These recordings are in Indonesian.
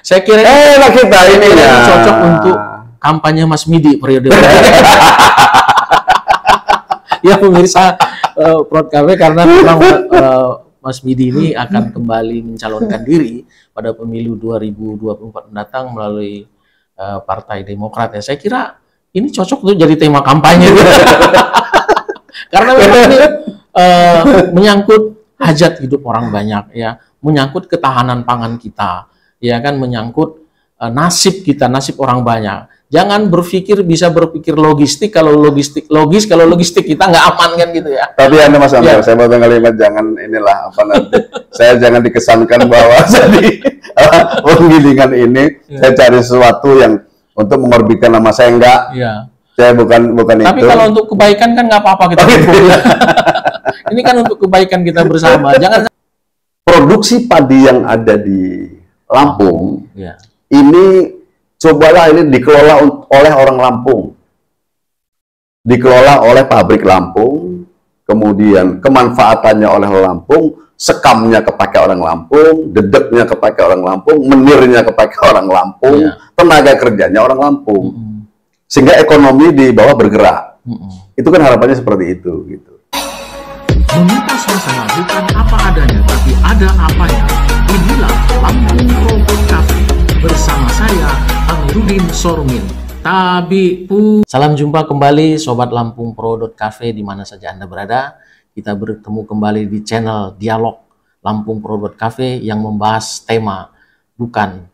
Saya kira kita ini ya cocok untuk kampanye Mas Midi periode ya pemirsa Prod Cafe, karena memang Mas Midi ini akan kembali mencalonkan diri pada pemilu 2024 mendatang melalui Partai Demokrat ya. Saya kira ini cocok untuk jadi tema kampanye karena memang ini menyangkut hajat hidup orang banyak ya, menyangkut ketahanan pangan kita ya kan, menyangkut nasib kita, nasib orang banyak. Jangan bisa berpikir logistik kalau logistik kita nggak aman kan gitu ya. Tapi Anda Mas Amir, saya mau kalimat jangan inilah apa nanti saya jangan dikesankan bahwa jadi penggilingan ini saya cari sesuatu yang untuk mengorbitkan nama saya, enggak. Saya bukan Tapi itu. Kalau untuk kebaikan kan nggak apa-apa kita. Ini kan untuk kebaikan kita bersama. Jangan produksi padi yang ada di Lampung ini cobalah ini dikelola oleh orang Lampung, dikelola oleh pabrik Lampung, kemudian kemanfaatannya oleh Lampung, sekamnya kepakai orang Lampung, dedeknya kepakai orang Lampung, menirnya kepakai orang Lampung, tenaga kerjanya orang Lampung, sehingga ekonomi di bawah bergerak. Itu kan harapannya seperti itu gitu. Meminta suasana bukan apa adanya, tapi ada apanya. Inilah Lampung Product Cafe bersama saya Amiruddin Sormin. Salam jumpa kembali Sobat Lampung Product Cafe di mana saja Anda berada. Kita bertemu kembali di channel Dialog Lampung Product Cafe yang membahas tema bukan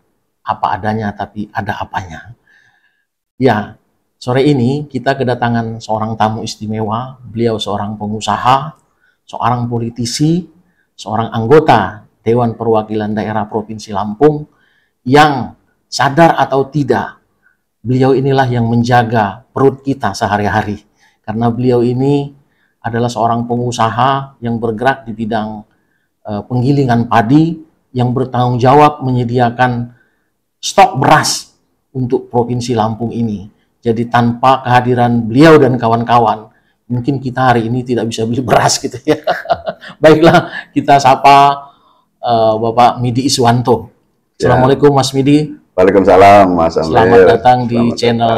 apa adanya tapi ada apanya. Ya, sore ini kita kedatangan seorang tamu istimewa. Beliau seorang pengusaha, seorang politisi, seorang anggota Dewan Perwakilan Daerah Provinsi Lampung yang sadar atau tidak, beliau inilah yang menjaga perut kita sehari-hari. Karena beliau ini adalah seorang pengusaha yang bergerak di bidang penggilingan padi, yang bertanggung jawab menyediakan stok beras untuk Provinsi Lampung ini. Jadi tanpa kehadiran beliau dan kawan-kawan, mungkin kita hari ini tidak bisa beli beras gitu ya. Baiklah, kita sapa Bapak Midi Iswanto. Assalamualaikum Mas Midi. Waalaikumsalam Mas Amir. Selamat datang di channel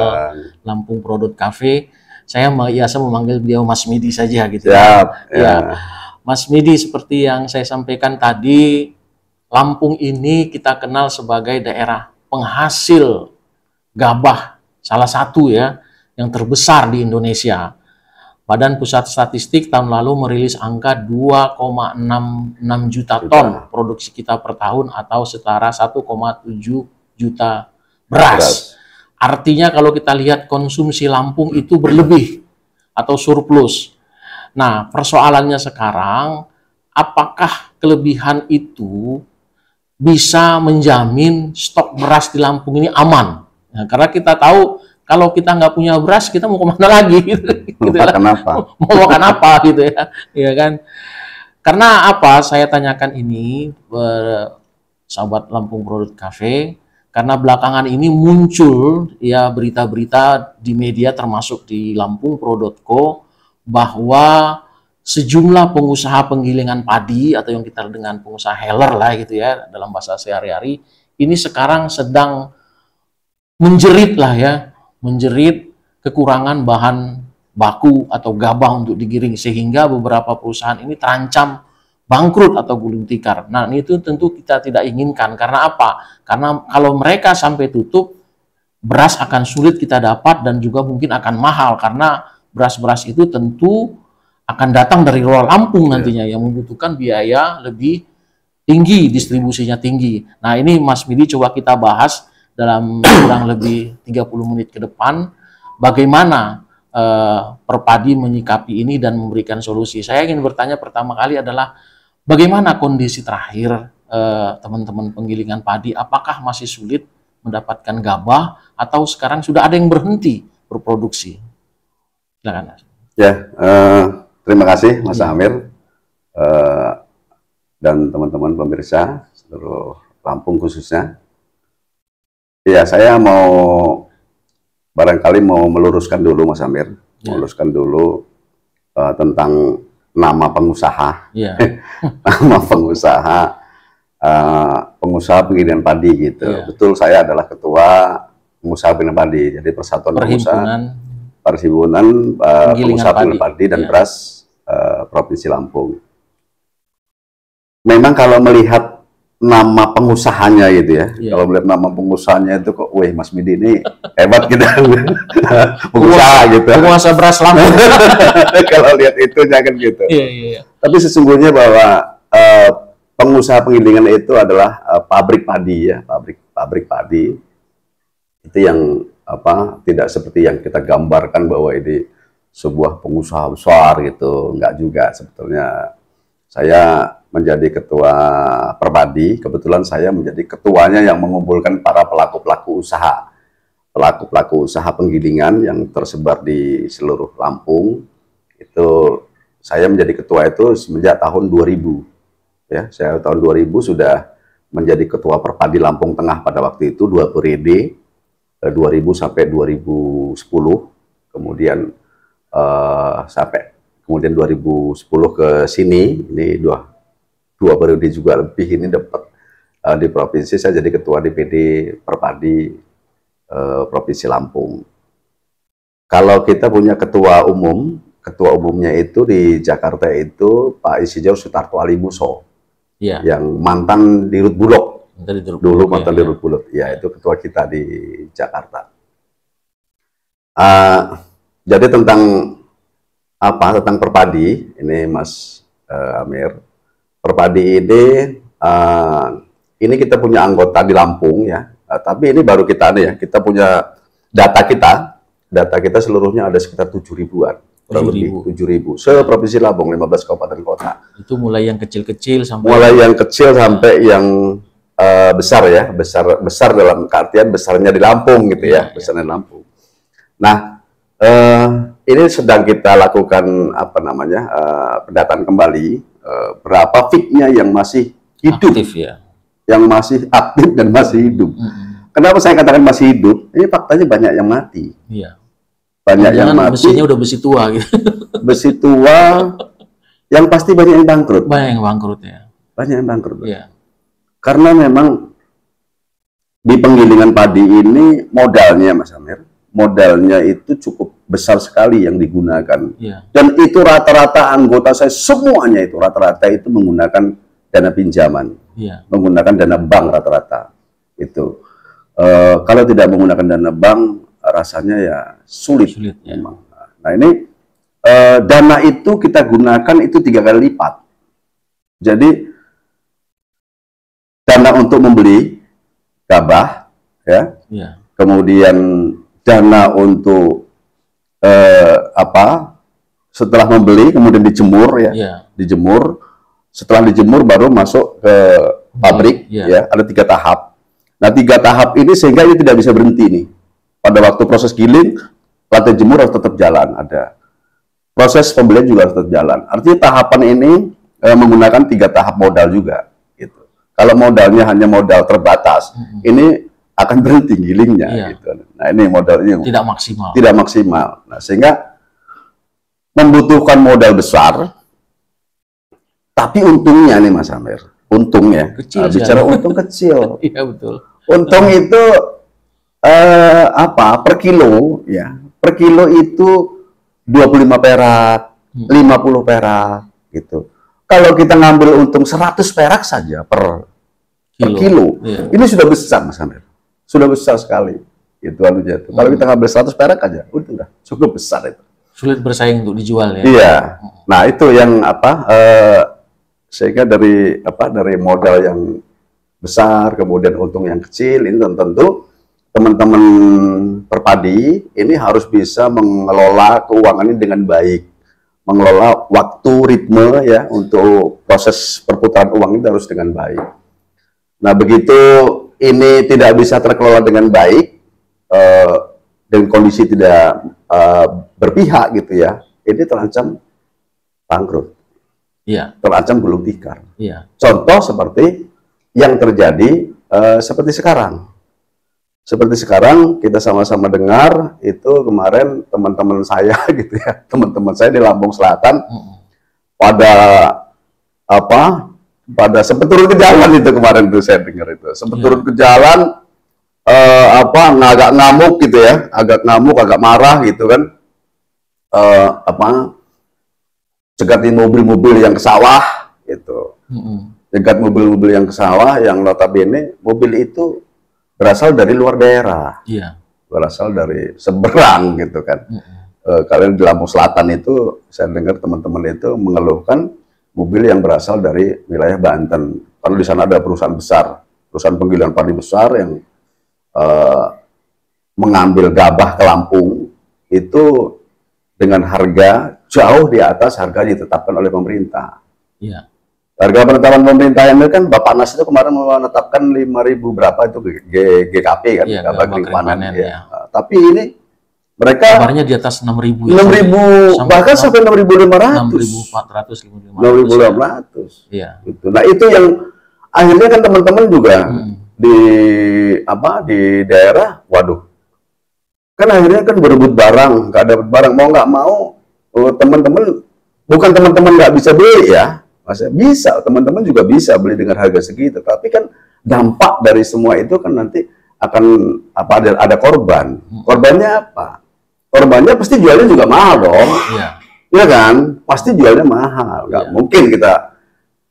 Lampung Product Cafe. Saya biasa memanggil beliau Mas Midi saja gitu ya. Mas Midi, seperti yang saya sampaikan tadi, Lampung ini kita kenal sebagai daerah penghasil gabah, salah satu ya yang terbesar di Indonesia. Badan Pusat Statistik tahun lalu merilis angka 2,66 juta ton produksi kita per tahun atau setara 1,7 juta beras. Artinya kalau kita lihat konsumsi Lampung itu berlebih atau surplus. Nah, persoalannya sekarang, apakah kelebihan itu bisa menjamin stok beras di Lampung ini aman? Nah, karena kita tahu kalau kita nggak punya beras, kita mau kemana lagi? Gitu mau makan apa gitu ya, ya kan? Karena apa? Saya tanyakan ini sahabat Lampung Product Cafe, karena belakangan ini muncul ya berita-berita di media termasuk di lampungpro.co bahwa sejumlah pengusaha penggilingan padi atau yang kita dengan pengusaha heller lah gitu ya dalam bahasa sehari-hari, ini sekarang sedang menjerit lah ya, menjerit kekurangan bahan baku atau gabah untuk digiring, sehingga beberapa perusahaan ini terancam bangkrut atau gulung tikar. Nah, itu tentu kita tidak inginkan. Karena apa? Karena kalau mereka sampai tutup, beras akan sulit kita dapat dan juga mungkin akan mahal, karena beras-beras itu tentu akan datang dari luar Lampung nantinya yang membutuhkan biaya lebih tinggi, distribusinya tinggi. Nah, ini Mas Midi coba kita bahas dalam kurang lebih 30 menit ke depan, bagaimana Perpadi menyikapi ini dan memberikan solusi. Saya ingin bertanya pertama kali adalah, bagaimana kondisi terakhir teman-teman penggilingan padi? Apakah masih sulit mendapatkan gabah atau sekarang sudah ada yang berhenti berproduksi? Silakan. Ya, terima kasih Mas Amir dan teman-teman pemirsa seluruh Lampung khususnya. Ya, saya barangkali mau meluruskan dulu Mas Amir, meluruskan dulu tentang nama pengusaha. Nama pengusaha pengusaha penggilingan padi gitu. Betul, saya adalah ketua pengusaha penggilingan padi. Jadi Persatuan Perhimpunan Pengusaha Penggilingan Padi dan Beras Provinsi Lampung. Memang kalau melihat nama pengusahanya gitu ya, kalau melihat nama pengusahanya itu kok, wih Mas Midi ini hebat gitu, pengusaha gitu. Penguasa beras Lampung. Kalau lihat itu jangan gitu. Tapi sesungguhnya bahwa pengusaha penggilingan itu adalah pabrik padi ya, pabrik padi itu yang tidak seperti yang kita gambarkan bahwa ini sebuah pengusaha besar gitu, enggak juga sebetulnya. Saya menjadi ketua Perpadi, kebetulan saya menjadi ketuanya yang mengumpulkan para pelaku-pelaku usaha penggilingan yang tersebar di seluruh Lampung. Itu saya menjadi ketua itu semenjak tahun 2000. Ya, saya tahun 2000 sudah menjadi ketua Perpadi Lampung Tengah pada waktu itu 2 periode, 2000 sampai 2010, kemudian sampai kemudian 2010 ke sini, ini dua periode juga lebih ini dapat di provinsi. Saya jadi ketua DPD Perpadi Provinsi Lampung. Kalau kita punya ketua umumnya itu di Jakarta itu Pak Insinyur Sutarto Alimuso, yang mantan Dirut Bulog, mantan Dirut Bulog, ya itu ketua kita di Jakarta. Jadi tentang Perpadi ini Mas Amir. Perpadi ini kita punya anggota di Lampung ya, tapi ini baru kita punya data kita seluruhnya ada sekitar 7.000-an, 7.000 se-Provinsi Lampung, 15 kabupaten kota. Itu mulai yang kecil-kecil sampai yang besar ya, besar dalam artian besarnya di Lampung gitu ya, besarnya di Lampung. Nah, ini sedang kita lakukan pendataan kembali berapa fitnya yang masih hidup, yang masih aktif dan masih hidup. Kenapa saya katakan masih hidup? Ini faktanya banyak yang mati. Banyak yang mati. Besinya udah besi tua gitu. Besi tua, yang pasti banyak yang bangkrut. Banyak yang bangkrut ya. Banyak yang bangkrut. Karena memang di penggilingan padi ini modalnya, Mas Amir, modalnya itu cukup besar sekali yang digunakan. Dan itu rata-rata anggota saya semuanya itu rata-rata itu menggunakan dana pinjaman, menggunakan dana bank rata-rata. Itu kalau tidak menggunakan dana bank rasanya ya sulit memang. Nah ini dana itu kita gunakan itu 3 kali lipat. Jadi dana untuk membeli gabah, kemudian dana untuk setelah membeli kemudian dijemur dijemur, setelah dijemur baru masuk ke pabrik ada 3 tahap. Nah 3 tahap ini sehingga ini tidak bisa berhenti nih. Pada waktu proses giling, lantai jemur harus tetap jalan, ada proses pembelian juga harus tetap jalan. Artinya tahapan ini menggunakan 3 tahap modal juga gitu. Kalau modalnya hanya modal terbatas, ini akan berhenti gilingnya gitu. Nah ini modalnya tidak maksimal. Nah sehingga membutuhkan modal besar, tapi untungnya nih Mas Amir, untungnya kecil, bicara untung kecil. Iya betul. Untung itu per kilo ya, per kilo itu 25 perak, 50 perak gitu. Kalau kita ngambil untung 100 perak saja per kilo, ini sudah besar Mas Amir. Sudah besar sekali itu anunya itu. Kalau kita ngambil 100 perak aja, udah cukup besar itu. Sulit bersaing untuk dijual ya. Iya. Nah, itu yang sehingga dari modal yang besar kemudian untung yang kecil ini tentu teman-teman Perpadi ini harus bisa mengelola keuangan ini dengan baik. Mengelola waktu, ritme ya untuk proses perputaran uang ini harus dengan baik. Nah, begitu ini tidak bisa terkelola dengan baik dan kondisi tidak berpihak gitu ya, ini terancam bangkrut, terancam gulung tikar. Contoh seperti yang terjadi seperti sekarang. Seperti sekarang kita sama-sama dengar itu kemarin teman-teman saya gitu ya, teman-teman saya di Lampung Selatan pada pada sempat turun ke jalan itu kemarin tuh saya dengar itu. Sempat turun ke jalan agak ngamuk gitu ya, agak ngamuk, agak marah gitu kan. Cegatin mobil-mobil yang ke sawah gitu. Cegat mobil-mobil yang ke sawah yang notabene mobil itu berasal dari luar daerah. Iya. Berasal dari seberang gitu kan. Kalian di Lampung Selatan itu saya dengar teman-teman itu mengeluhkan mobil yang berasal dari wilayah Banten. Karena di sana ada perusahaan besar, perusahaan penggilingan padi besar yang mengambil gabah ke Lampung itu dengan harga jauh di atas harga ditetapkan oleh pemerintah. Iya. Harga penetapan pemerintah ini kan Bapak Nas itu kemarin menetapkan 5.000 berapa itu GKP kan, iya, gabah kering panen. Ya. Tapi ini mereka kabarnya di atas 6.000. 6.000 bahkan sampai 6.400, 6.500. Iya. Gitu. Nah itu yang akhirnya kan teman-teman juga di daerah, waduh, kan akhirnya kan berebut barang, nggak dapat barang, mau nggak mau teman-teman, bukan teman-teman nggak bisa beli ya, maksudnya bisa, teman-teman juga bisa beli dengan harga segitu, tapi kan dampak dari semua itu kan nanti akan ada korban. Korbannya apa? Korbannya pasti jualnya juga mahal dong. Iya kan? Pasti jualnya mahal. Nggak mungkin kita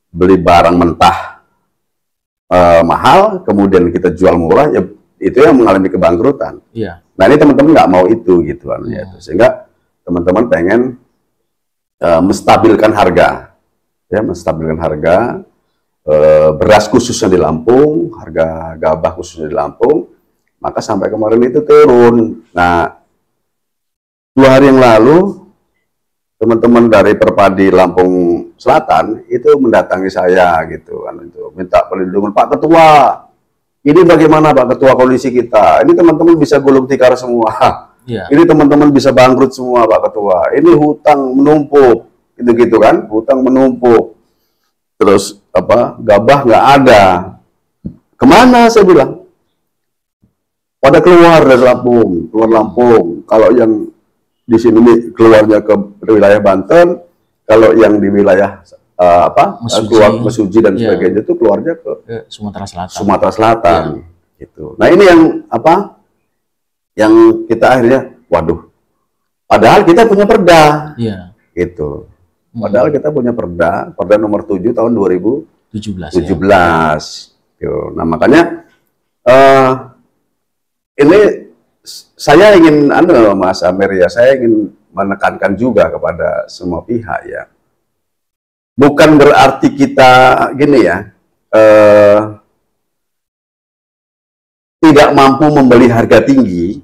beli barang mentah mahal, kemudian kita jual murah, ya itu yang mengalami kebangkrutan. Iya. Nah ini teman-teman nggak mau itu gitu kan, sehingga teman-teman pengen menstabilkan harga, ya menstabilkan harga beras khususnya di Lampung, harga gabah khususnya di Lampung, maka sampai kemarin itu turun. Nah 2 hari yang lalu teman-teman dari Perpadi Lampung Selatan itu mendatangi saya gitu kan, itu minta perlindungan, Pak Ketua, ini bagaimana Pak Ketua kondisi kita, ini teman-teman bisa gulung tikar semua, ini teman-teman bisa bangkrut semua Pak Ketua, ini hutang menumpuk, gitu-gitu kan, hutang menumpuk, terus gabah nggak ada, kemana saya bilang, pada keluar dari Lampung, keluar Lampung, kalau yang di sini keluarnya ke wilayah Banten, kalau yang di wilayah keluar Mesuji dan sebagainya itu keluarnya ke Sumatera Selatan. Sumatera Selatan, gitu. Nah ini yang yang kita akhirnya, waduh, padahal kita punya perda, gitu. Padahal kita punya perda nomor 7 tahun 2017. Gitu. Nah makanya ini saya ingin, Mas Amir ya, saya ingin menekankan juga kepada semua pihak ya. Bukan berarti kita gini ya, tidak mampu membeli harga tinggi,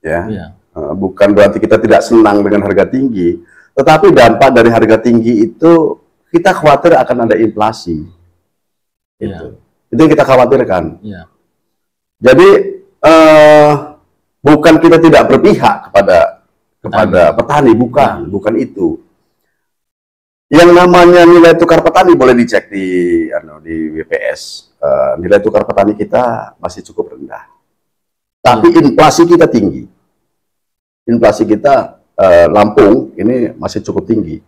ya. Bukan berarti kita tidak senang dengan harga tinggi, tetapi dampak dari harga tinggi itu kita khawatir akan ada inflasi. Itu yang kita khawatirkan. Jadi bukan kita tidak berpihak kepada petani, bukan itu. Yang namanya nilai tukar petani boleh dicek di WPS. Nilai tukar petani kita masih cukup rendah. Tapi inflasi kita tinggi. Inflasi kita Lampung ini masih cukup tinggi.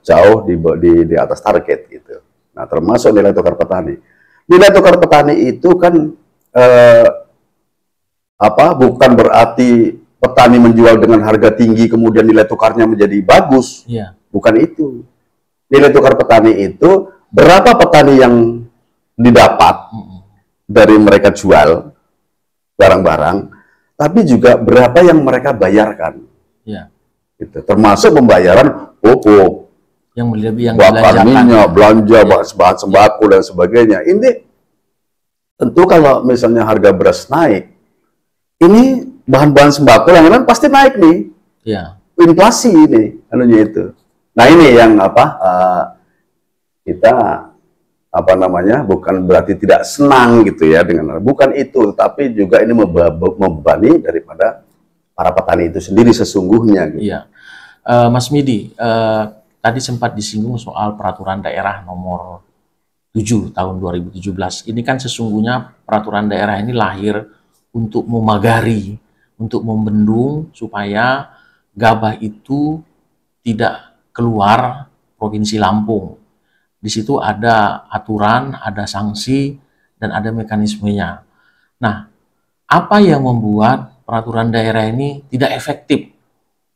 Jauh di atas target gitu. Nah, termasuk nilai tukar petani. Nilai tukar petani itu kan bukan berarti petani menjual dengan harga tinggi kemudian nilai tukarnya menjadi bagus, bukan itu. Nilai tukar petani itu berapa petani yang didapat dari mereka jual barang-barang, tapi juga berapa yang mereka bayarkan. Gitu. Termasuk pembayaran pupuk, yang bahkan minyak, belanja, bahan sembako dan sebagainya. Ini tentu kalau misalnya harga beras naik, ini bahan-bahan sembako yang lain pasti naik nih, inflasi ini, itu. Nah ini yang kita bukan berarti tidak senang gitu ya dengan, bukan itu, tapi juga ini membebani daripada para petani itu sendiri sesungguhnya. Gitu. Mas Midi, tadi sempat disinggung soal peraturan daerah nomor 7 tahun 2017. Ini kan sesungguhnya peraturan daerah ini lahir untuk memagari, untuk membendung supaya gabah itu tidak keluar Provinsi Lampung. Di situ ada aturan, ada sanksi, dan ada mekanismenya. Nah, apa yang membuat peraturan daerah ini tidak efektif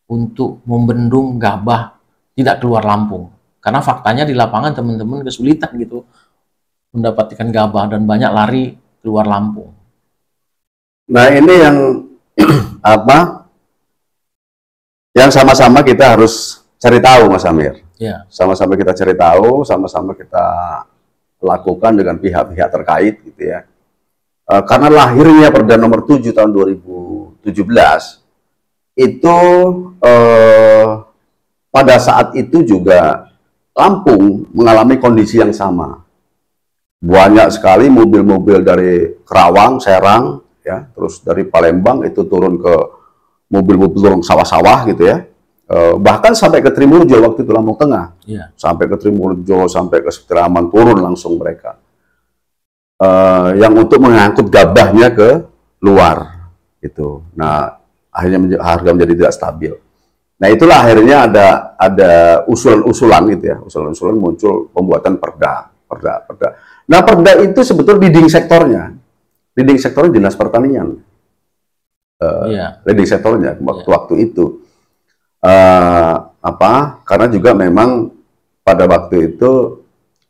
untuk membendung gabah tidak keluar Lampung? Karena faktanya di lapangan teman-teman kesulitan gitu mendapatkan gabah dan banyak lari keluar Lampung. Nah, ini yang apa? Yang sama-sama kita harus cari tahu, Mas Amir. Ya. Sama-sama kita cari tahu, sama-sama kita lakukan dengan pihak-pihak terkait gitu ya. Karena lahirnya Perda nomor 7 tahun 2017 itu pada saat itu juga Lampung mengalami kondisi yang sama. Banyak sekali mobil-mobil dari Kerawang, Serang, ya, terus dari Palembang itu turun ke mobil-mobil turun sawah-sawah gitu ya. Bahkan sampai ke Trimurjo waktu itu, Lampung Tengah, sampai ke Trimurjo, sampai ke Setraman, turun langsung mereka, yang untuk mengangkut gabahnya ke luar gitu. Nah, akhirnya harga menjadi tidak stabil. Nah, itulah akhirnya ada usulan-usulan gitu ya, usulan-usulan muncul pembuatan perda. Nah, perda itu sebetulnya leading sektornya Dinas Pertanian, leading sektornya waktu itu. Karena juga memang pada waktu itu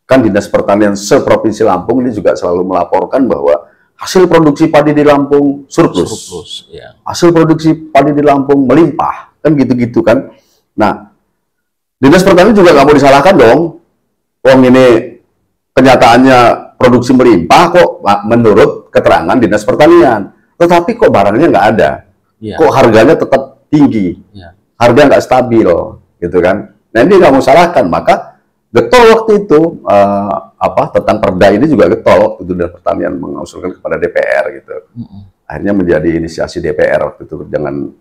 kan Dinas Pertanian seprovinsi Lampung ini juga selalu melaporkan bahwa hasil produksi padi di Lampung surplus. Hasil produksi padi di Lampung melimpah, kan gitu-gitu kan. Nah, Dinas Pertanian juga nggak mau disalahkan dong. Wong ini kenyataannya produksi melimpah kok menurut keterangan Dinas Pertanian. Tetapi kok barangnya nggak ada. Kok harganya tetap tinggi. Harga nggak stabil, gitu kan. Nah, ini nggak mau salahkan, maka getol waktu itu tentang perda ini juga getol waktu itu Dinas Pertanian mengusulkan kepada DPR gitu. Akhirnya menjadi inisiasi DPR waktu itu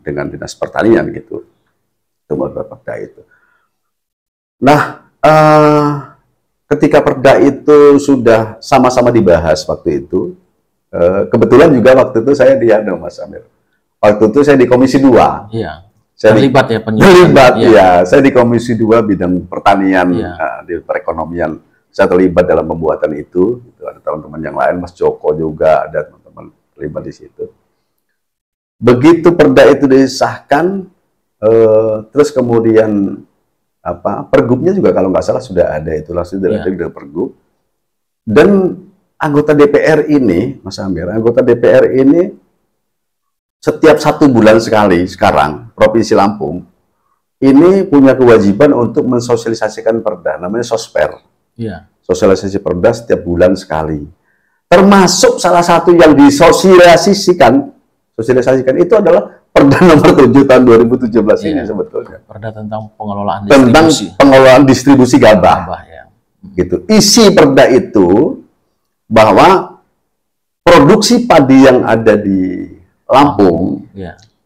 dengan Dinas Pertanian gitu. Itu perda itu. Nah, ketika perda itu sudah sama-sama dibahas waktu itu, kebetulan juga waktu itu saya di Mas Amir. Waktu itu saya di Komisi 2. Saya terlibat saya di Komisi 2 bidang pertanian, di perekonomian. Saya terlibat dalam pembuatan itu. Ada teman-teman yang lain, Mas Joko juga, ada teman-teman terlibat di situ. Begitu perda itu disahkan, terus kemudian pergubnya juga kalau nggak salah sudah ada, itu langsung ada di pergub. Dan anggota DPR ini, Mas Amir, anggota DPR ini setiap 1 bulan sekali sekarang Provinsi Lampung ini punya kewajiban untuk mensosialisasikan perda, namanya sosper. Sosialisasi perda setiap bulan sekali. Termasuk salah satu yang disosialisasikan itu adalah Perda nomor 7 tahun 2017 ini sebetulnya. Perda tentang pengelolaan distribusi. Tentang pengelolaan distribusi gabah. Gitu. Isi perda itu bahwa produksi padi yang ada di Lampung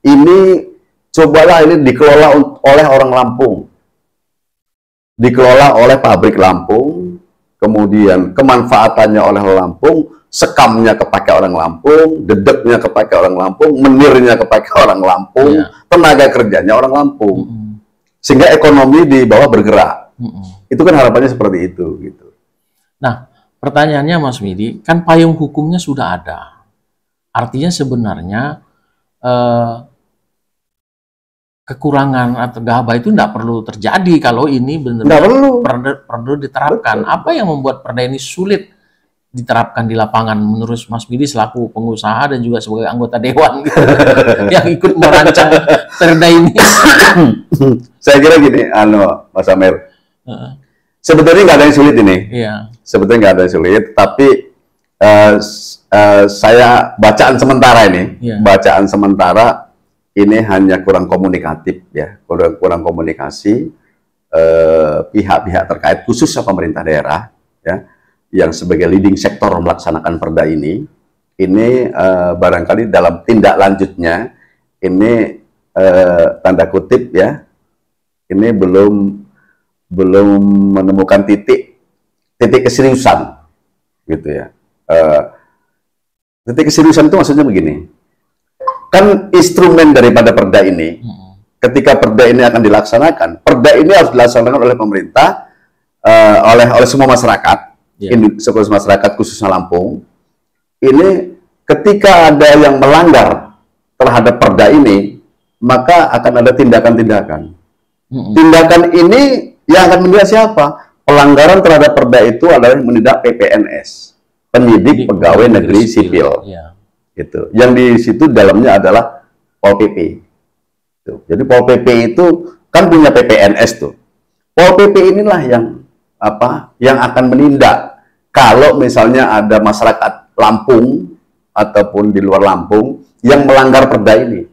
ini cobalah ini dikelola oleh orang Lampung, dikelola oleh pabrik Lampung, kemudian kemanfaatannya oleh Lampung, sekamnya kepakai orang Lampung, dedeknya kepakai orang Lampung, menirnya kepakai orang Lampung, tenaga kerjanya orang Lampung, sehingga ekonomi di bawah bergerak. Itu kan harapannya seperti itu gitu. Nah, pertanyaannya Mas Midi, kan payung hukumnya sudah ada. Artinya sebenarnya kekurangan atau gabah itu tidak perlu terjadi kalau ini benar-benar perlu diterapkan. Apa yang membuat perda ini sulit diterapkan di lapangan menurut Mas Midi selaku pengusaha dan juga sebagai anggota dewan gitu, yang ikut merancang perda ini? Saya kira gini, Mas Amir, sebetulnya nggak ada yang sulit ini. Sebetulnya nggak ada yang sulit, tapi saya bacaan sementara ini hanya kurang komunikatif ya, kurang komunikasi pihak-pihak terkait, khususnya pemerintah daerah ya, yang sebagai leading sektor melaksanakan perda ini barangkali dalam tindak lanjutnya ini tanda kutip ya, ini belum menemukan titik keseriusan gitu ya. Titik keseriusan itu maksudnya begini, kan instrumen daripada perda ini, ketika perda ini akan dilaksanakan, perda ini harus dilaksanakan oleh pemerintah oleh semua masyarakat, semua masyarakat khususnya Lampung, ini ketika ada yang melanggar terhadap perda ini, maka akan ada tindakan-tindakan. Tindakan ini yang akan menindak siapa? Pelanggaran terhadap perda itu adalah menindak PPNS, penyidik pegawai negeri sipil. Gitu. Yang di situ dalamnya adalah Pol PP. Tuh. Jadi Pol PP itu kan punya PPNS tuh. Pol PP inilah yang akan menindak kalau misalnya ada masyarakat Lampung ataupun di luar Lampung yang melanggar perda ini.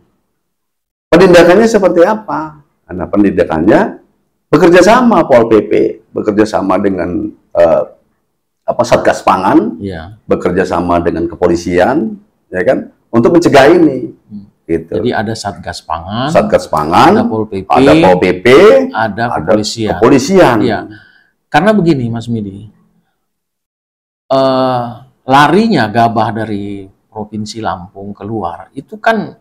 Penindakannya seperti apa? Karena penindakannya bekerja sama Pol PP, bekerja sama dengan Satgas Pangan, bekerja sama dengan kepolisian, ya kan, untuk mencegah ini. Gitu. Jadi ada Satgas Pangan, ada Pol PP, ada kepolisian. Ya. Karena begini, Mas Midi, larinya gabah dari Provinsi Lampung keluar itu kan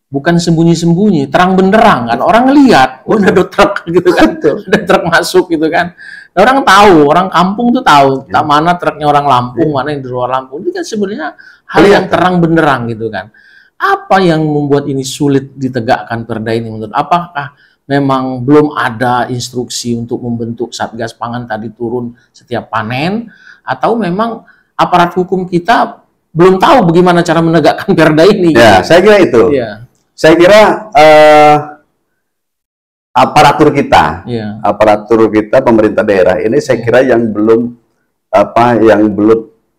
bukan sembunyi-sembunyi, terang benderang kan, orang lihat, udah ada truk gitu kan, ada truk masuk gitu kan, orang tahu, orang kampung tuh tahu, mana truknya orang Lampung, mana yang di luar Lampung, itu kan sebenarnya hal yang terang benderang gitu kan. Apa yang membuat ini sulit ditegakkan perda ini menurut? Apakah memang belum ada instruksi untuk membentuk Satgas Pangan tadi turun setiap panen, atau memang aparat hukum kita belum tahu bagaimana cara menegakkan perda ini? Ya, saya kira itu. Saya kira aparatur kita, pemerintah daerah ini, saya kira yang belum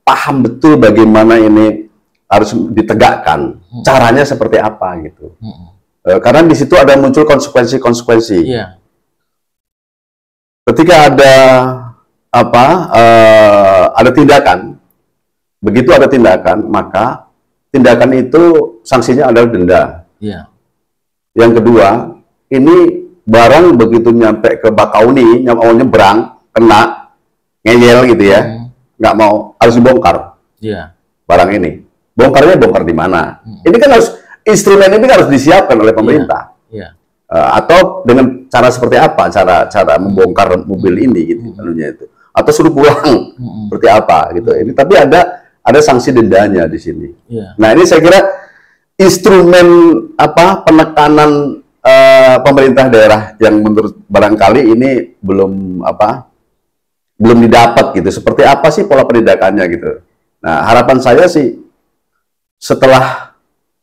paham betul bagaimana ini harus ditegakkan, caranya seperti apa gitu. Karena di situ ada muncul konsekuensi-konsekuensi. Ketika ada tindakan, begitu ada tindakan, maka tindakan itu sanksinya adalah denda. Yang kedua, ini barang begitu nyampe ke Bakauni, mau nyebrang, kena, ngeyel gitu ya, nggak mau, harus dibongkar. Barang ini, bongkarnya bongkar di mana? Ini kan harus, instrumen ini harus disiapkan oleh pemerintah. Atau dengan cara seperti apa? Cara membongkar mobil ini gitu, itu. Atau suruh pulang, seperti apa gitu. Ini tapi ada sanksi dendanya di sini. Nah, ini saya kira instrumen penekanan pemerintah daerah yang menurut barangkali ini belum didapat gitu. Seperti apa sih pola penindakannya gitu. Nah, harapan saya sih setelah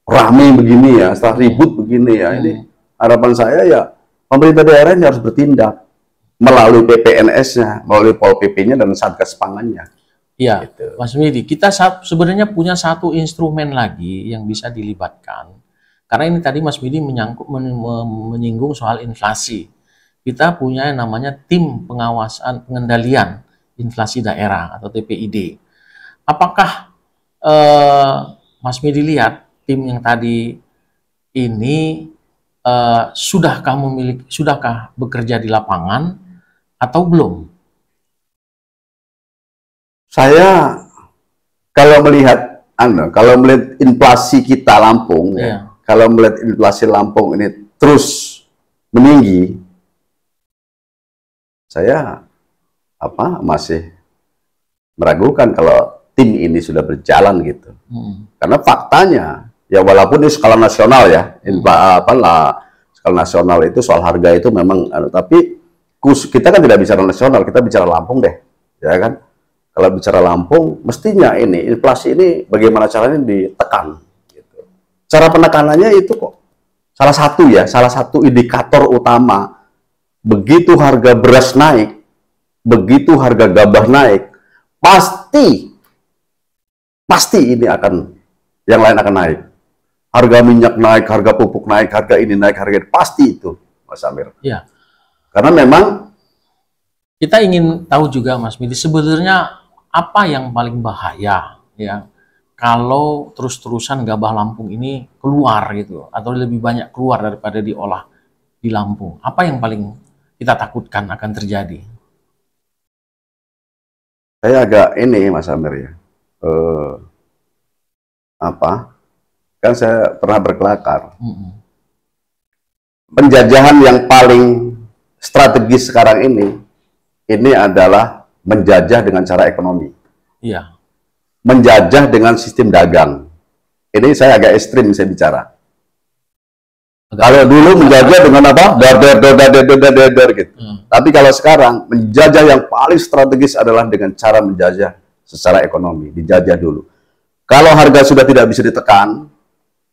rame begini ya, setelah ribut begini ya, ini harapan saya ya pemerintah daerah ini harus bertindak melalui PPNS-nya, melalui Pol PP-nya dan Satgas Pangannya. Iya, gitu. Mas Midi, kita sebenarnya punya satu instrumen lagi yang bisa dilibatkan. Karena ini tadi Mas Midi menyinggung soal inflasi. Kita punya yang namanya Tim Pengawasan Pengendalian Inflasi Daerah atau TPID. Apakah Mas Midi lihat tim yang tadi ini sudahkah bekerja di lapangan atau belum? Saya kalau melihat inflasi kita Lampung, kalau melihat inflasi Lampung ini terus meninggi, saya masih meragukan kalau tim ini sudah berjalan gitu. Karena faktanya ya walaupun ini skala nasional ya, skala nasional itu soal harga itu memang, tapi kita kan tidak bicara nasional, kita bicara Lampung deh, ya kan? Kalau bicara Lampung, mestinya ini inflasi ini bagaimana caranya ditekan. Gitu. Cara penekanannya itu kok salah satu indikator utama. Begitu harga beras naik, begitu harga gabah naik, pasti ini yang lain akan naik. Harga minyak naik, harga pupuk naik, harga ini naik, harga ini pasti itu, Mas Amir. Ya. Karena memang kita ingin tahu juga, Mas Midi, sebenarnya apa yang paling bahaya ya kalau terus-terusan gabah Lampung ini keluar gitu, atau lebih banyak keluar daripada diolah di Lampung? Apa yang paling kita takutkan akan terjadi? Saya agak ini, Mas Amir ya, kan saya pernah berkelakar. Penjajahan yang paling strategis sekarang ini ini adalah menjajah dengan cara ekonomi. Iya. Menjajah dengan sistem dagang. Ini saya agak ekstrim saya bicara. Kalau dulu menjajah dengan apa? Dar gitu. Tapi kalau sekarang menjajah yang paling strategis adalah dengan cara menjajah secara ekonomi, dijajah dulu. Kalau harga sudah tidak bisa ditekan,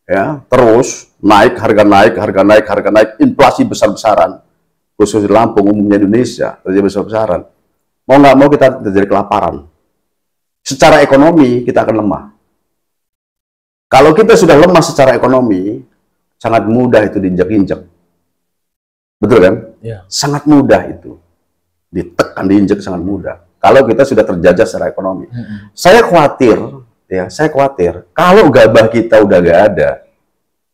ya terus naik, harga naik, harga naik, harga naik, inflasi besar-besaran, khusus di Lampung, umumnya Indonesia terjadi besar-besaran. Mau nggak mau kita terjadi kelaparan. Secara ekonomi kita akan lemah. Kalau kita sudah lemah secara ekonomi, sangat mudah itu diinjak-injak. Betul kan? Ya. Sangat mudah itu. Ditekan, diinjak sangat mudah. Kalau kita sudah terjajah secara ekonomi. Saya khawatir, ya, saya khawatir kalau gabah kita udah nggak ada,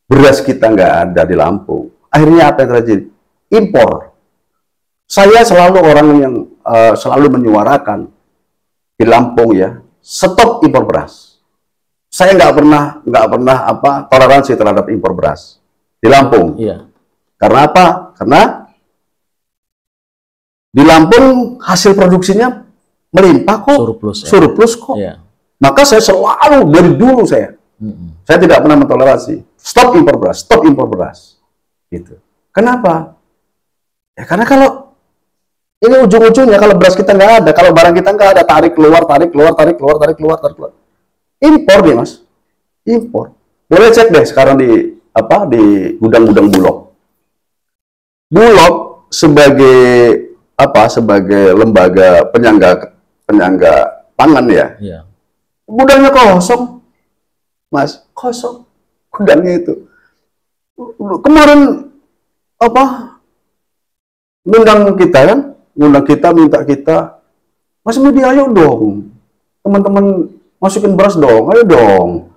beras kita nggak ada di Lampung, akhirnya apa yang terjadi? Impor. Saya selalu orang yang selalu menyuarakan di Lampung ya, stop impor beras. Saya nggak pernah toleransi terhadap impor beras di Lampung. Iya. Karena apa? Karena di Lampung hasil produksinya melimpah kok, surplus kok. Iya. Maka saya selalu dari dulu saya tidak pernah mentoleransi stop impor beras, gitu. Kenapa? Ya karena kalau ini ujung-ujungnya kalau beras kita nggak ada, kalau barang kita nggak ada, tarik keluar, impor dia mas, impor. Boleh cek deh sekarang di gudang-gudang Bulog. Bulog sebagai lembaga penyangga pangan ya. Iya. Gudangnya kosong, mas, kosong gudangnya itu. Kemarin ngundang kita minta kita, Mas Media ayo dong, teman-teman masukin beras dong, ayo dong.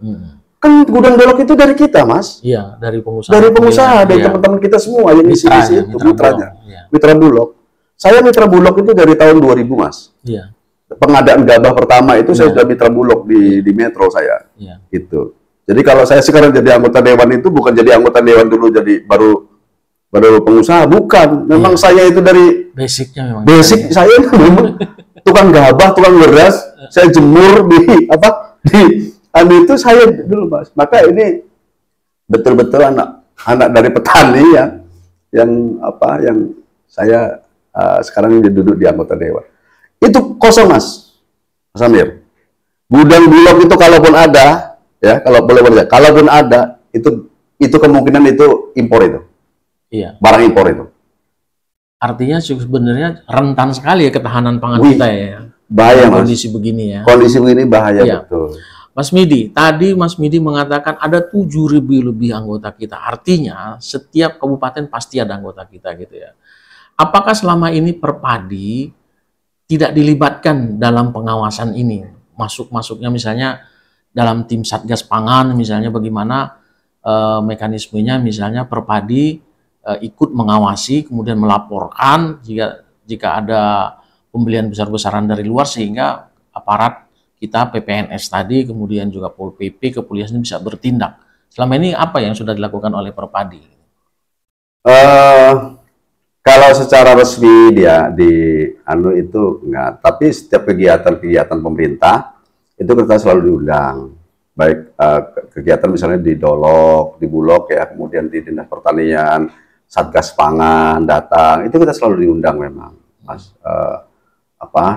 Kan gudang Bulog itu dari kita, Mas. Iya, dari pengusaha. Dari pengusaha, dari teman-teman kita semua yang isi itu, mitranya. Mitra Bulog. Saya mitra Bulog itu dari tahun 2000, Mas. Iya. Pengadaan gabah pertama itu saya sudah mitra Bulog di Metro saya. Iya. Gitu. Jadi kalau saya sekarang jadi anggota dewan itu bukan jadi anggota dewan dulu jadi baru pengusaha, bukan. Memang saya itu dari basicnya memang. Basic saya itu memang tukang gabah, tukang beras, saya jemur di itu saya dulu, Mas. Maka ini betul-betul anak dari petani ya, yang saya sekarang ini duduk di anggota dewan. Itu kosong, Mas Amir. Gudang Bulog itu kalaupun ada, ya kalau boleh berbeda, kalaupun ada itu kemungkinan itu impor itu. Iya. Barang impor itu. Artinya sebenarnya rentan sekali ya ketahanan pangan kita ya. Bahaya, Mas. Kondisi begini ya. Kondisi begini bahaya, iya. Betul. Mas Midi, tadi Mas Midi mengatakan ada 7.000 lebih anggota kita. Artinya setiap kabupaten pasti ada anggota kita gitu ya. Apakah selama ini Perpadi tidak dilibatkan dalam pengawasan ini? Masuknya misalnya dalam tim Satgas Pangan misalnya bagaimana mekanismenya, misalnya Perpadi ikut mengawasi kemudian melaporkan jika ada pembelian besar-besaran dari luar sehingga aparat kita PPNS tadi kemudian juga Pol PP kepolisian bisa bertindak. Selama ini apa yang sudah dilakukan oleh Perpadi? Kalau secara resmi dia itu enggak, tapi setiap kegiatan pemerintah itu kita selalu diundang. Baik kegiatan misalnya di Bulog ya, kemudian di Dinas Pertanian, Satgas Pangan datang, itu kita selalu diundang memang, Mas.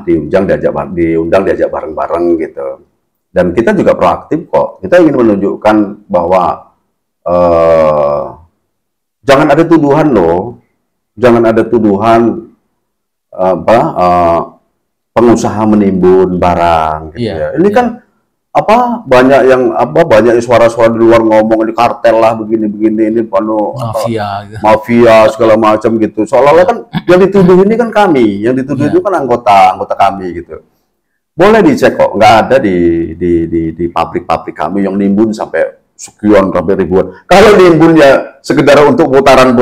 Diundang diajak bareng-bareng gitu. Dan kita juga proaktif kok. Kita ingin menunjukkan bahwa jangan ada tuduhan loh. Jangan ada tuduhan pengusaha menimbun barang gitu ya. Ini kan banyak suara-suara di luar ngomong ini kartel lah begini-begini, ini mafia segala macam gitu. Seolah-olah kan yang dituduh ini kan kami, yang dituduh itu kan anggota kami gitu. Boleh dicek kok, nggak ada di pabrik-pabrik kami yang nimbun sampai sekian sampai ribuan. Kalau nimbunnya sekedar untuk putaran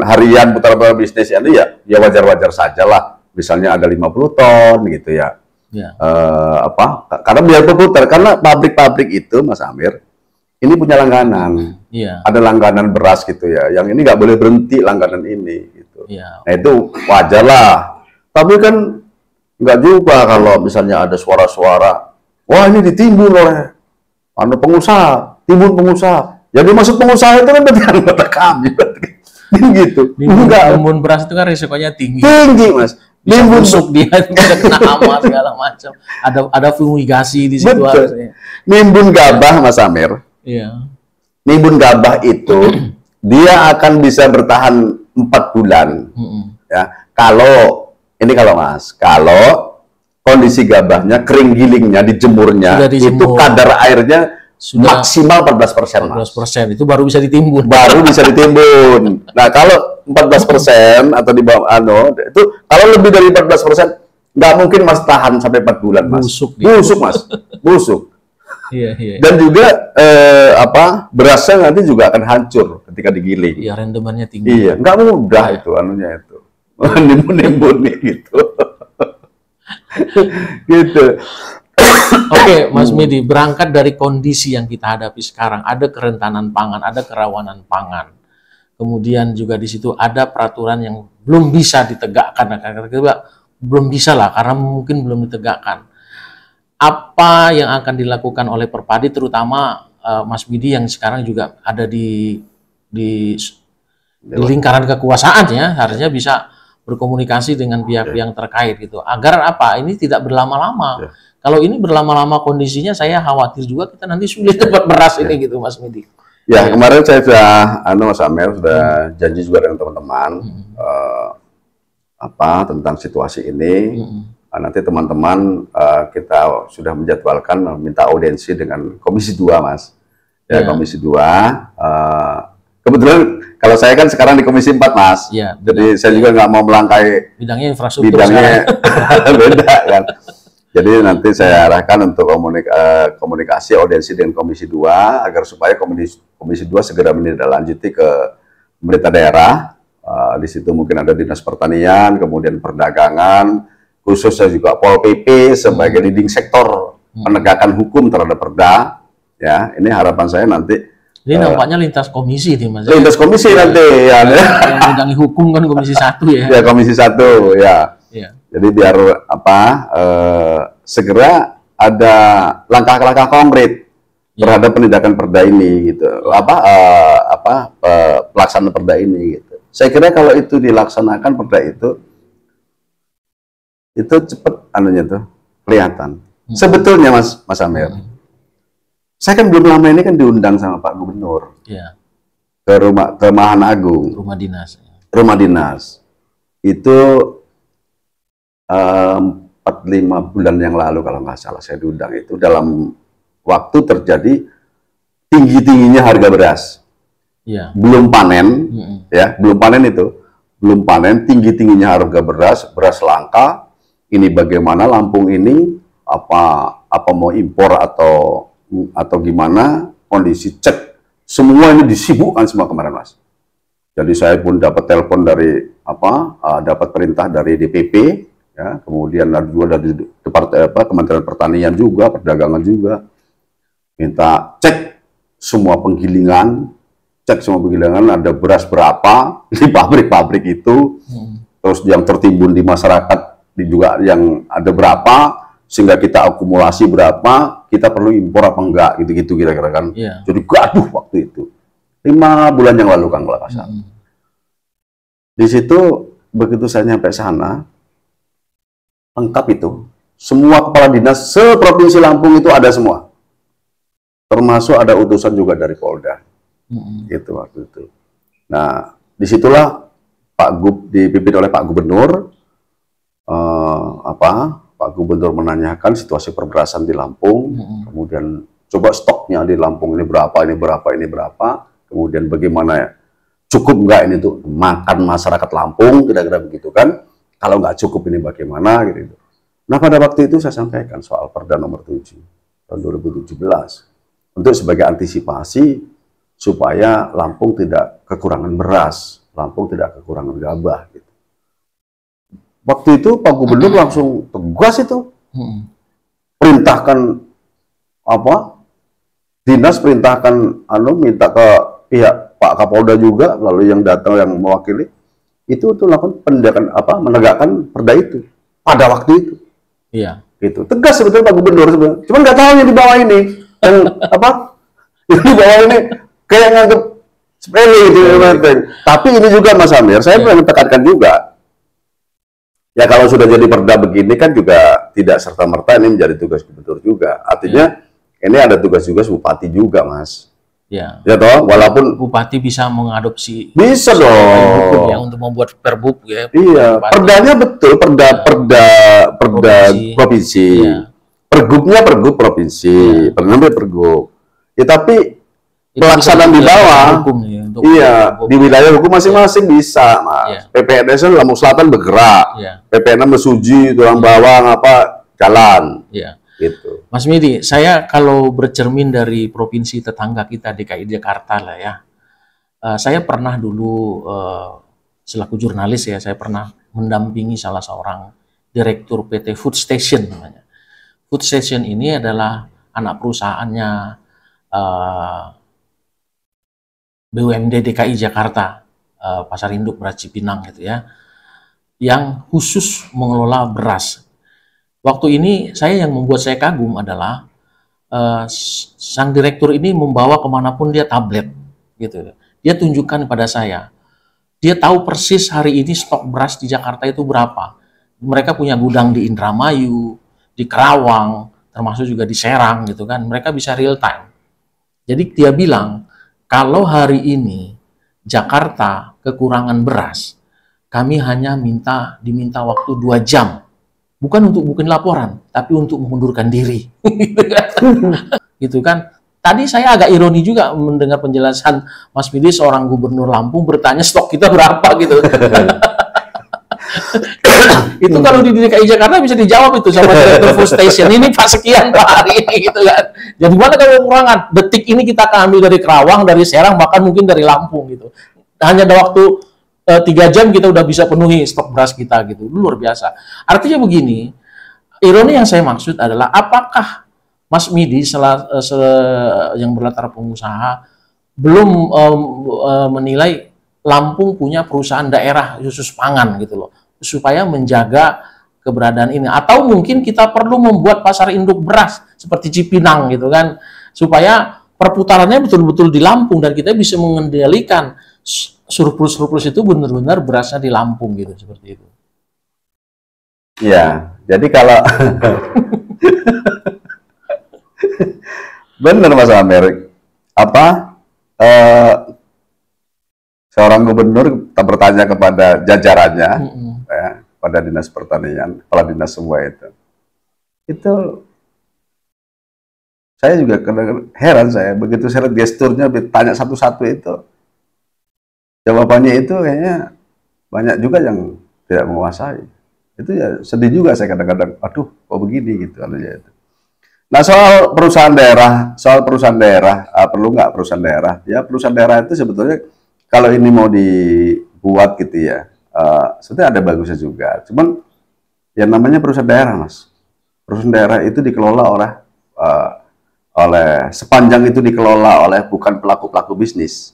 harian, putaran bisnis ini ya wajar-wajar saja lah. Misalnya ada 50 ton gitu ya. Ya. Karena biar berputar, karena pabrik-pabrik itu, Mas Amir, ini punya langganan. Ya. Ada langganan beras gitu ya, yang ini nggak boleh berhenti langganan ini gitu. gitu. Ya. Nah itu wajar lah. Tapi kan nggak juga kalau misalnya ada suara-suara, wah ini ditimbun oleh pengusaha, timbun pengusaha. Jadi masuk pengusaha itu kan berarti anggota kami, gitu. Nimbun beras itu kan risikonya tinggi. Tinggi mas. Bisa busuk dia, bisa kena hama segala macam. Ada fumigasi di situ harusnya. Nimbun gabah Mas Amir. Iya. Nimbun gabah itu dia akan bisa bertahan 4 bulan. Ya, kalau Mas, kalau kondisi gabahnya kering gilingnya, dijemurnya, itu kadar airnya sudah maksimal 14%. 14% itu baru bisa ditimbun. Baru bisa ditimbun. Nah, kalau 14% atau di bawah itu kalau lebih dari 14% nggak mungkin Mas tahan sampai 4 bulan, Mas. Busuk, Mas. Busuk. Iya. Dan juga berasnya nanti juga akan hancur ketika digiling. Iya, rendemennya tinggi. Iya, nggak mudah itu anunya itu. Nimbun gitu. Gitu. Oke, Mas Midi, berangkat dari kondisi yang kita hadapi sekarang, ada kerentanan pangan, ada kerawanan pangan. Kemudian juga di situ ada peraturan yang belum bisa ditegakkan. Belum bisa lah, karena mungkin belum ditegakkan. Apa yang akan dilakukan oleh Perpadi, terutama Mas Midi yang sekarang juga ada di lingkaran kekuasaan ya, harusnya bisa berkomunikasi dengan pihak yang terkait gitu. Agar apa? Ini tidak berlama-lama. Kalau ini berlama-lama kondisinya, saya khawatir juga kita nanti sulit dapat beras ini gitu, Mas Midi. Ya, kemarin saya sudah, Mas Amir sudah janji juga dengan teman-teman tentang situasi ini. Nanti teman-teman kita sudah menjadwalkan minta audiensi dengan Komisi 2, Mas. Ya, Komisi 2. Kebetulan kalau saya kan sekarang di Komisi 4, Mas. Ya, jadi saya juga nggak mau melangkai bidangnya infrastruktur. Bidangnya beda kan. Jadi nanti saya arahkan untuk komunikasi audiensi dengan Komisi 2 agar supaya Komisi 2 segera menindaklanjuti ke pemerintah daerah. Di situ mungkin ada Dinas Pertanian, kemudian Perdagangan, khususnya juga Pol PP sebagai leading sektor penegakan hukum terhadap Perda. Ya, ini harapan saya nanti. Ini nampaknya lintas komisi nih, Mas. Lintas komisi nanti ya. Yang megang hukum kan Komisi 1 ya. Ya, Komisi 1 ya. Jadi biar segera ada langkah-langkah konkret terhadap penindakan Perda ini gitu. Pelaksanaan Perda ini gitu. Saya kira kalau itu dilaksanakan Perda itu cepat kelihatan. Sebetulnya Mas Amir. Saya kan belum lama ini kan diundang sama Pak Gubernur. Ke Mahana Agung. Rumah dinas. Itu 4-5 bulan yang lalu kalau nggak salah saya diundang, itu dalam waktu terjadi tinggi-tingginya harga beras. Belum panen, belum panen, tinggi-tingginya harga beras langka. Ini bagaimana Lampung ini apa mau impor atau gimana, kondisi cek semua ini disibukkan semua kemarin, Mas. Jadi saya pun dapat telepon dari dapat perintah dari DPP. Ya, kemudian ada juga dari Kementerian Pertanian juga, Perdagangan juga, minta cek semua penggilingan, ada beras berapa di pabrik-pabrik itu, terus yang tertimbun di masyarakat juga yang ada berapa, sehingga kita akumulasi berapa, kita perlu impor apa enggak, gitu-gitu kira-kira kan. Jadi gaduh waktu itu, 5 bulan yang lalu Kang Lakasa. Di situ begitu saya nyampe sana, lengkap itu. Semua kepala dinas se-Provinsi Lampung itu ada semua. Termasuk ada utusan juga dari Polda. Gitu waktu itu. Nah, disitulah dipimpin oleh Pak Gubernur. Pak Gubernur menanyakan situasi perberasan di Lampung. Kemudian coba stoknya di Lampung ini berapa, kemudian bagaimana cukup nggak ini tuh makan masyarakat Lampung, kira-kira begitu kan. Kalau nggak cukup ini bagaimana gitu. Nah pada waktu itu saya sampaikan soal Perda nomor 7 tahun 2017 untuk sebagai antisipasi supaya Lampung tidak kekurangan beras, Lampung tidak kekurangan gabah gitu. Waktu itu Pak Gubernur langsung tegas itu, perintahkan dinas, perintahkan minta ke pihak Pak Kapolda juga, lalu yang datang yang mewakili, itu tuh lakukan pendidikan menegakkan perda itu pada waktu itu. Iya. Gitu. Tegas sebetulnya Pak Gubernur sebenarnya. Cuman nggak tahu yang di bawah ini. Dan yang di bawah ini kayak nganggep sepele gitu. Tapi ini juga Mas Amir, saya pengen tekankan juga. Ya kalau sudah jadi perda begini kan juga tidak serta-merta ini menjadi tugas gubernur juga. Artinya ini ada tugas-tugas bupati juga, Mas. Ya. Ya toh, walaupun bupati bisa mengadopsi bisa dong ya untuk membuat perbub ya. Iya, perdanya betul, perda provinsi. Ya. Pergubnya pergub provinsi, perdanya pergub. Ya tapi pelaksanaan di bawah, iya, di wilayah hukum masing-masing bisa, Mas. PPNS Lampung Selatan bergerak, PPN Mesuji, tulang bawang jalan. Gitu. Mas Midi, saya kalau bercermin dari provinsi tetangga kita DKI Jakarta lah ya, saya pernah dulu selaku jurnalis ya, saya pernah mendampingi salah seorang direktur PT Food Station namanya. Food Station ini adalah anak perusahaannya BUMD DKI Jakarta, Pasar Induk Beras Cipinang gitu ya, yang khusus mengelola beras. Waktu ini yang membuat saya kagum adalah sang direktur ini membawa kemanapun dia tablet, gitu. Dia tunjukkan pada saya, dia tahu persis hari ini stok beras di Jakarta itu berapa. Mereka punya gudang di Indramayu, di Kerawang, termasuk juga di Serang, gitu kan. Mereka bisa real time. Jadi dia bilang, kalau hari ini Jakarta kekurangan beras, kami hanya diminta waktu 2 jam. Bukan untuk bikin laporan, tapi untuk mengundurkan diri. Gitu kan. Tadi saya agak ironi juga mendengar penjelasan Mas Midi, seorang gubernur Lampung bertanya stok kita berapa gitu. Itu kalau di DKI Jakarta bisa dijawab itu sama direktur Food Station, ini Pak sekian Pak hari ini gitu kan. Jadi mana kalau kekurangan? Detik ini kita akan ambil dari Kerawang, dari Serang, bahkan mungkin dari Lampung gitu. Hanya ada waktu 3 jam kita udah bisa penuhi stok beras kita gitu. Luar biasa. Artinya begini, ironi yang saya maksud adalah apakah Mas Midi yang berlatar pengusaha belum menilai Lampung punya perusahaan daerah khusus pangan gitu loh, supaya menjaga keberadaan ini, atau mungkin kita perlu membuat pasar induk beras seperti Cipinang gitu kan, supaya perputarannya betul-betul di Lampung dan kita bisa mengendalikan surplus itu benar-benar berasnya di Lampung gitu, seperti itu. Ya, jadi kalau benar Mas Amir, seorang gubernur bertanya kepada jajarannya, pada dinas pertanian, kepala dinas semua itu saya juga heran saya begitu saya lihat gesturnya ditanya satu-satu itu. Jawabannya itu kayaknya banyak juga yang tidak menguasai. Itu ya sedih juga saya kadang-kadang, aduh kok begini gitu. Nah soal perusahaan daerah, perlu nggak perusahaan daerah? Ya perusahaan daerah itu sebetulnya kalau ini mau dibuat gitu ya, sebetulnya ada bagusnya juga. Cuman yang namanya perusahaan daerah, Mas. Perusahaan daerah itu dikelola sepanjang itu dikelola oleh bukan pelaku-pelaku bisnis,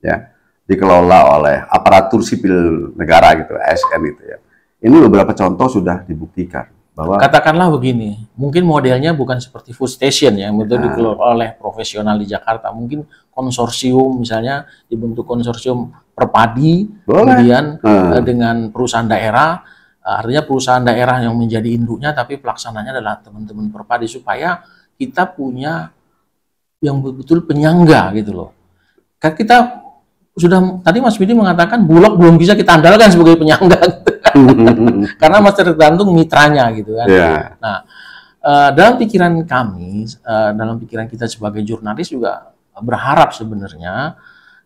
ya. Dikelola oleh aparatur sipil negara gitu, ASN gitu ya. Ini beberapa contoh sudah dibuktikan bahwa katakanlah begini, mungkin modelnya bukan seperti Food Station yang itu dikelola oleh profesional di Jakarta, mungkin konsorsium misalnya dibentuk konsorsium perpadi, kemudian dengan perusahaan daerah, artinya perusahaan daerah yang menjadi induknya tapi pelaksananya adalah teman-teman perpadi supaya kita punya yang betul-betul penyangga gitu loh. Kita sudah tadi Mas Bidi mengatakan Bulog belum bisa kita andalkan sebagai penyangga gitu kan. Karena masih tergantung mitranya gitu kan. Nah, dalam pikiran kami, dalam pikiran kita sebagai jurnalis juga berharap sebenarnya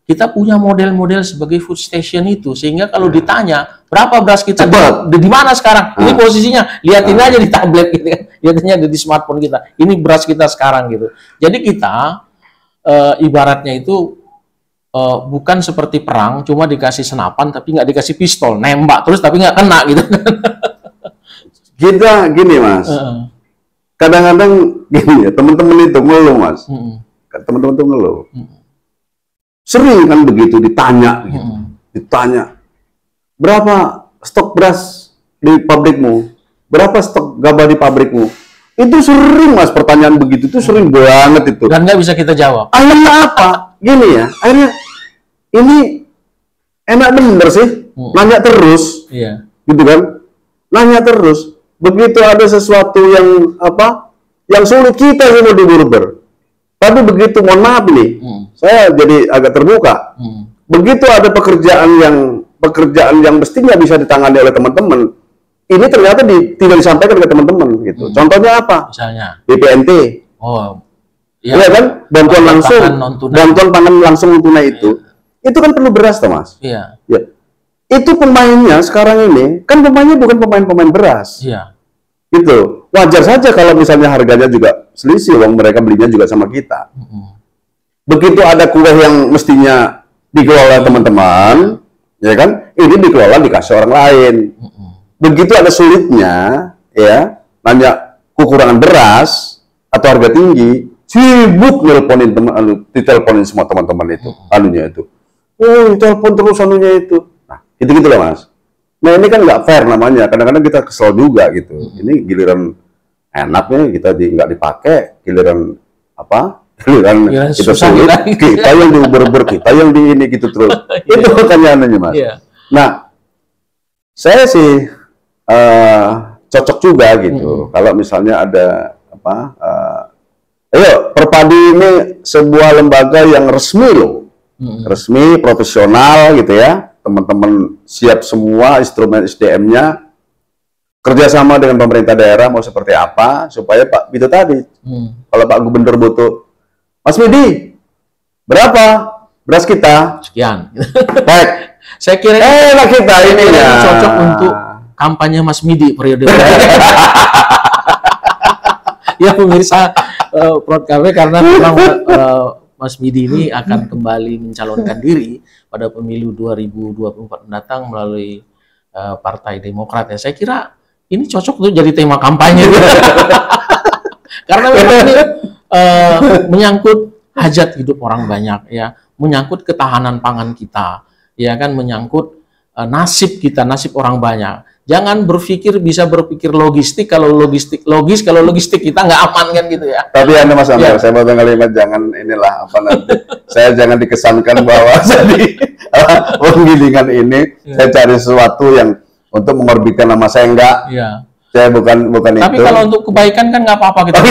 kita punya model-model sebagai Food Station itu, sehingga kalau ditanya berapa beras kita di mana sekarang, ini posisinya, lihatin aja di tablet gitu kan, lihatinnya ada di smartphone kita, ini beras kita sekarang gitu. Jadi kita ibaratnya itu bukan seperti perang, cuma dikasih senapan tapi nggak dikasih pistol, nembak terus tapi nggak kena gitu. Kita gini Mas, kadang-kadang gini ya, teman-teman itu ngeluh Mas, teman-teman itu ngeluh, sering kan begitu ditanya, gitu. Ditanya, berapa stok beras di pabrikmu, berapa stok gabah di pabrikmu. Itu sering Mas, pertanyaan begitu itu sering banget itu. Dan nggak bisa kita jawab. Akhirnya apa? Gini ya, akhirnya ini enak bener sih, nanya terus, gitu kan? Nanya terus. Begitu ada sesuatu yang apa, yang sulit kita semua diuber. Tapi begitu, mohon maaf nih, saya jadi agak terbuka. Begitu ada pekerjaan yang mestinya bisa ditangani oleh teman-teman, ini ternyata tidak disampaikan ke teman-teman gitu. Contohnya apa? Misalnya BPNT. Oh, iya kan? Bantuan langsung, bantuan pangan langsung tunai itu. Itu kan perlu beras, toh, Mas. Iya. Ya. Itu pemainnya sekarang ini kan pemainnya bukan pemain beras. Iya. Itu wajar saja kalau misalnya harganya juga selisih, wong mereka belinya juga sama kita. Begitu ada kue yang mestinya dikelola teman-teman, ya kan? Ini dikelola dikasih orang lain. Begitu ada sulitnya, ya, nanya kekurangan beras atau harga tinggi, sibuk nelponin diteleponin semua teman-teman itu, anunya itu. Oh, telepon terus anunya itu. Nah, gitu-gitu loh, Mas. Nah, ini kan nggak fair namanya. Kadang-kadang kita kesel juga gitu. Ini giliran enaknya kita nggak dipakai, giliran apa? Giliran kita sulit, kita yang diuber-uber, kita yang di ini gitu terus. Itu pertanyaannya, Mas. Nah, saya sih cocok juga gitu. Kalau misalnya ada apa, ayo Perpadi ini sebuah lembaga yang resmi loh, resmi, profesional gitu ya. Teman-teman siap semua instrumen SDM-nya, kerjasama dengan pemerintah daerah mau seperti apa supaya Pak itu tadi, kalau Pak Gubernur butuh, Mas Midi, berapa beras kita? Sekian. Baik. Saya kira kita ini cocok untuk kampanye Mas Midi periode ya pemirsa Prod Cafe, karena memang Mas Midi ini akan kembali mencalonkan diri pada pemilu 2024 mendatang melalui Partai Demokrat ya. Saya kira ini cocok untuk jadi tema kampanye karena memang ini menyangkut hajat hidup orang banyak ya, menyangkut ketahanan pangan kita ya kan, menyangkut nasib kita, nasib orang banyak. Jangan bisa berpikir logistik kalau logistik logis, kalau logistik kita nggak aman kan gitu ya. Tapi Anda Mas Amir, saya mau kalimat jangan inilah apa nanti. Saya jangan dikesankan bahwa jadi penggilingan ini saya cari sesuatu yang untuk mengorbitkan nama saya, enggak. Saya bukan itu. Tapi kalau untuk kebaikan kan nggak apa-apa kita.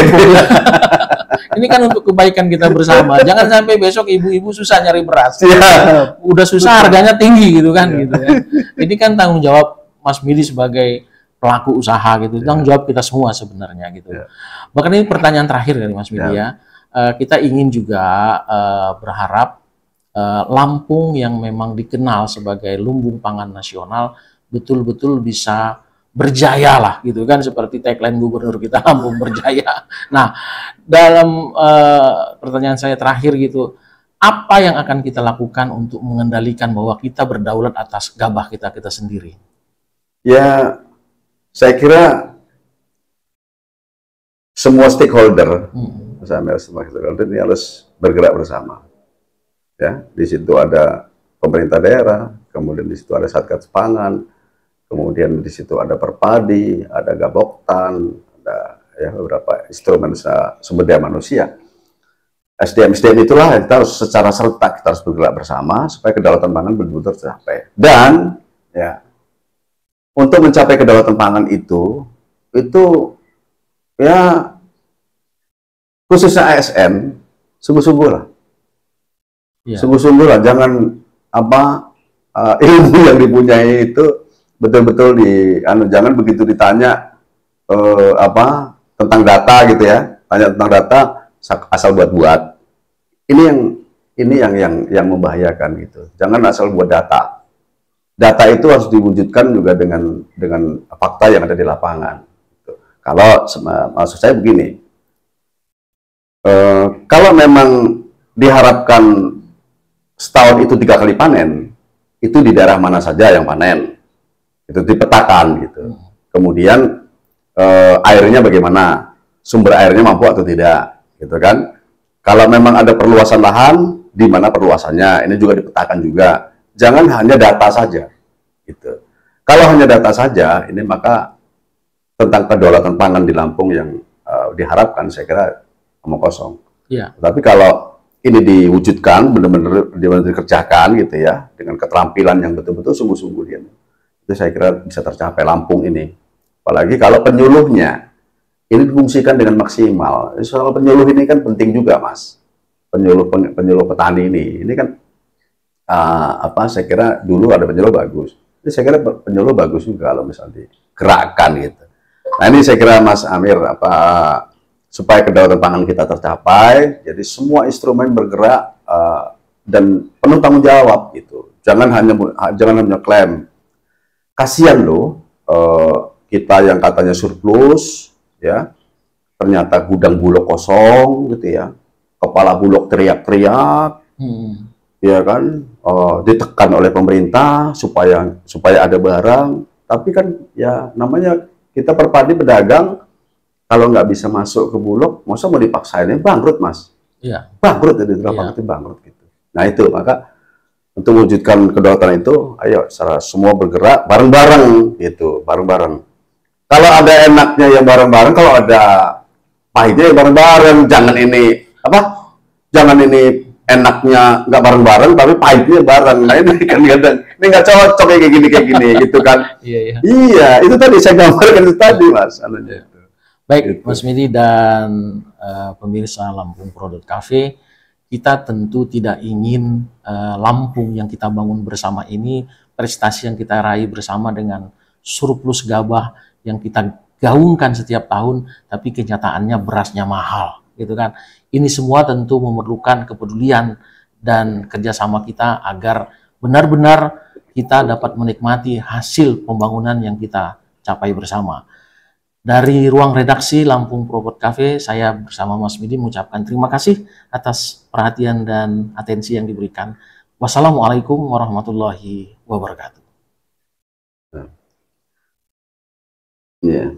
Ini kan untuk kebaikan kita bersama. Jangan sampai besok ibu-ibu susah nyari beras. Udah susah harganya tinggi gitu kan gitu ya. Ini kan tanggung jawab Mas Midi sebagai pelaku usaha gitu. Tanggung jawab kita semua sebenarnya gitu. Bahkan ini pertanyaan terakhir dari Mas Midi ya. Kita ingin juga berharap Lampung yang memang dikenal sebagai lumbung pangan nasional betul-betul bisa berjaya lah gitu kan, seperti tagline gubernur kita, Lampung berjaya. Nah, dalam pertanyaan saya terakhir gitu, apa yang akan kita lakukan untuk mengendalikan bahwa kita berdaulat atas gabah kita sendiri? Ya, saya kira semua stakeholder, semua stakeholder ini harus bergerak bersama. Ya, di situ ada pemerintah daerah, kemudian di situ ada Satgas Pangan, kemudian di situ ada Perpadi, ada Gaboktan, ada ya beberapa instrumen sumber daya manusia. SDM itulah kita harus secara serentak kita harus bergerak bersama supaya kedaulatan pangan betul-betul tercapai. Dan ya untuk mencapai kedaulatan pangan itu ya khususnya ASN sungguh-sungguh lah. Sungguh-sungguh lah, jangan apa ilmu yang dipunyai itu betul-betul jangan begitu ditanya tentang data gitu ya, tanya tentang data asal buat-buat. Ini yang membahayakan gitu. Jangan asal buat data. Data itu harus diwujudkan juga dengan fakta yang ada di lapangan. Gitu. Kalau maksud saya begini, kalau memang diharapkan setahun itu 3 kali panen, itu di daerah mana saja yang panen, itu dipetakan gitu. Kemudian airnya bagaimana, sumber airnya mampu atau tidak, gitu kan? Kalau memang ada perluasan lahan, di mana perluasannya, ini juga dipetakan juga. Jangan hanya data saja. gitu. Kalau hanya data saja, ini maka tentang kedaulatan pangan di Lampung yang diharapkan saya kira omong kosong. Ya. Tapi kalau ini diwujudkan, benar-benar dikerjakan gitu ya, dengan keterampilan yang betul-betul sungguh-sungguh itu saya kira bisa tercapai Lampung ini. Apalagi kalau penyuluhnya ini difungsikan dengan maksimal. Soal penyuluh ini kan penting juga, Mas. Penyuluh petani ini kan saya kira dulu ada penyuluh bagus. Ini saya kira penyuluh bagus juga kalau misalnya digerakkan gitu. Nah ini saya kira Mas Amir supaya kedaulatan pangan kita tercapai, jadi semua instrumen bergerak dan penuh tanggung jawab gitu. Jangan hanya klaim. Kasihan loh kita yang katanya surplus, ya ternyata gudang Bulog kosong gitu ya, kepala Bulog teriak-teriak, ya kan, ditekan oleh pemerintah supaya ada barang, tapi kan ya namanya kita perpadi pedagang, kalau nggak bisa masuk ke Bulog, masa mau dipaksainnya bangkrut, Mas? Iya. Bangkrut jadi itu bangkrut gitu. Nah itu maka untuk mewujudkan kedaulatan itu, ayo semua bergerak bareng-bareng gitu, bareng-bareng. Kalau ada enaknya yang bareng-bareng, kalau ada pahitnya yang bareng-bareng. Jangan ini enaknya nggak bareng-bareng, tapi pahitnya bareng. Nah ini kan kadang ini nggak cocok kayak gini gitu kan. Iya, itu tadi saya gambarkan itu tadi, Mas. Baik, gitu. Mas Midi dan pemirsa Lampung Product Cafe, kita tentu tidak ingin Lampung yang kita bangun bersama ini, prestasi yang kita raih bersama dengan surplus gabah yang kita gaungkan setiap tahun, tapi kenyataannya berasnya mahal, gitu kan. Ini semua tentu memerlukan kepedulian dan kerjasama kita agar benar-benar kita dapat menikmati hasil pembangunan yang kita capai bersama. Dari ruang redaksi Lampung Product Cafe, saya bersama Mas Midi mengucapkan terima kasih atas perhatian dan atensi yang diberikan. Wassalamualaikum warahmatullahi wabarakatuh. Yeah.